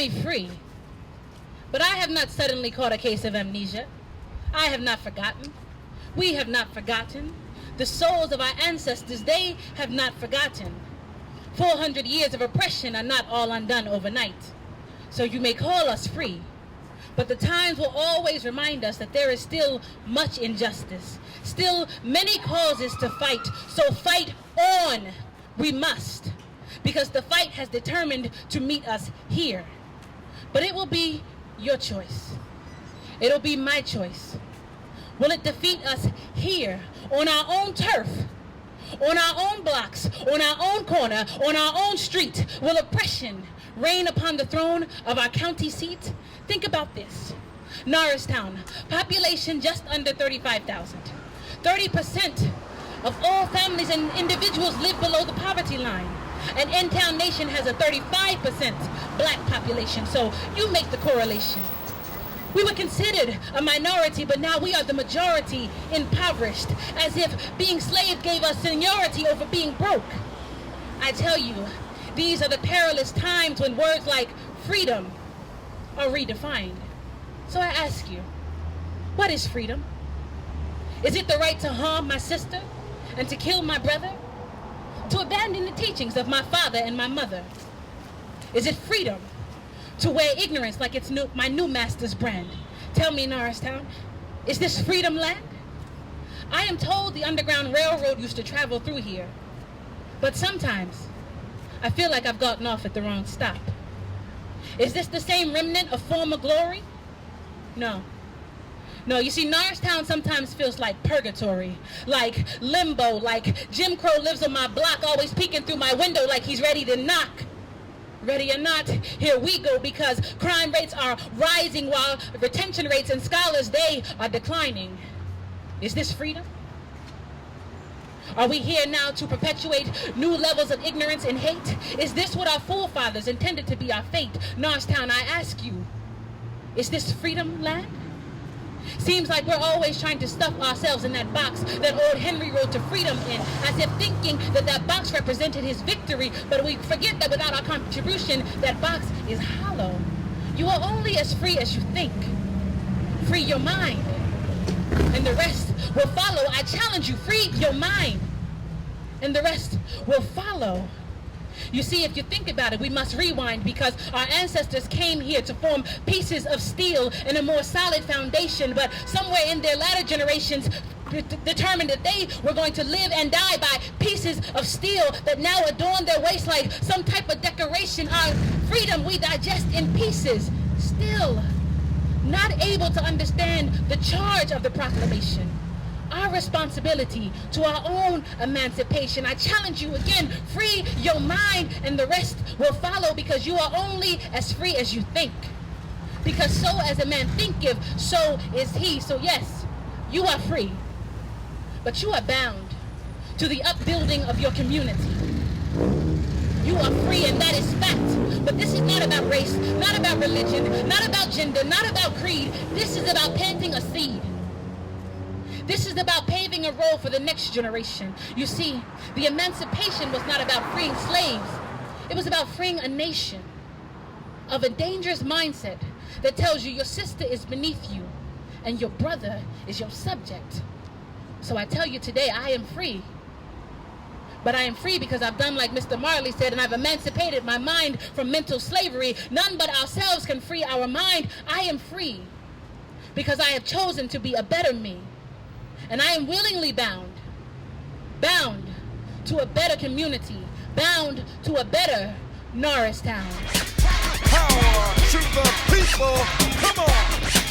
me free. But I have not suddenly caught a case of amnesia. I have not forgotten. We have not forgotten. The souls of our ancestors, they have not forgotten. 400 years of oppression are not all undone overnight. So you may call us free, but the times will always remind us that there is still much injustice, still many causes to fight. So fight on, we must, because the fight has determined to meet us here. But it will be your choice. It'll be my choice. Will it defeat us here, on our own turf, on our own blocks, on our own corner, on our own street? Will oppression reign upon the throne of our county seat? Think about this. Norristown, population just under 35,000. 30% of all families and individuals live below the poverty line. And N-Town Nation has a 35% black population, so you make the correlation. We were considered a minority, but now we are the majority impoverished, as if being slave gave us seniority over being broke. I tell you, these are the perilous times when words like freedom are redefined. So I ask you, what is freedom? Is it the right to harm my sister and to kill my brother? To abandon the teachings of my father and my mother? Is it freedom to wear ignorance like it's my new master's brand? Tell me, Norristown, is this freedom land? I am told the Underground Railroad used to travel through here, but sometimes I feel like I've gotten off at the wrong stop. Is this the same remnant of former glory? No. No, you see, Norristown sometimes feels like purgatory, like limbo, like Jim Crow lives on my block, always peeking through my window like he's ready to knock. Ready or not, here we go, because crime rates are rising while retention rates and scholars, they are declining. Is this freedom? Are we here now to perpetuate new levels of ignorance and hate? Is this what our forefathers intended to be our fate? Norristown, I ask you, is this freedom land? Seems like we're always trying to stuff ourselves in that box that old Henry rode to freedom in, as if thinking that that box represented his victory, but we forget that without our contribution, that box is hollow. You are only as free as you think. Free your mind, and the rest will follow. I challenge you, free your mind, and the rest will follow. You see, if you think about it, we must rewind, because our ancestors came here to form pieces of steel in a more solid foundation, but somewhere in their latter generations determined that they were going to live and die by pieces of steel that now adorn their waist like some type of decoration. Our freedom we digest in pieces, still not able to understand the charge of the proclamation. Our responsibility to our own emancipation. I challenge you again, free your mind and the rest will follow, because you are only as free as you think. Because so as a man thinketh, so is he. So yes, you are free, but you are bound to the upbuilding of your community. You are free, and that is fact. But this is not about race, not about religion, not about gender, not about creed. This is about planting a seed. This is about paving a road for the next generation. You see, the emancipation was not about freeing slaves. It was about freeing a nation of a dangerous mindset that tells you your sister is beneath you and your brother is your subject. So I tell you today, I am free. But I am free because I've done like Mr. Marley said, and I've emancipated my mind from mental slavery. None but ourselves can free our mind. I am free because I have chosen to be a better me. And I am willingly bound to a better community, bound to a better Norristown. Power to the people, come on!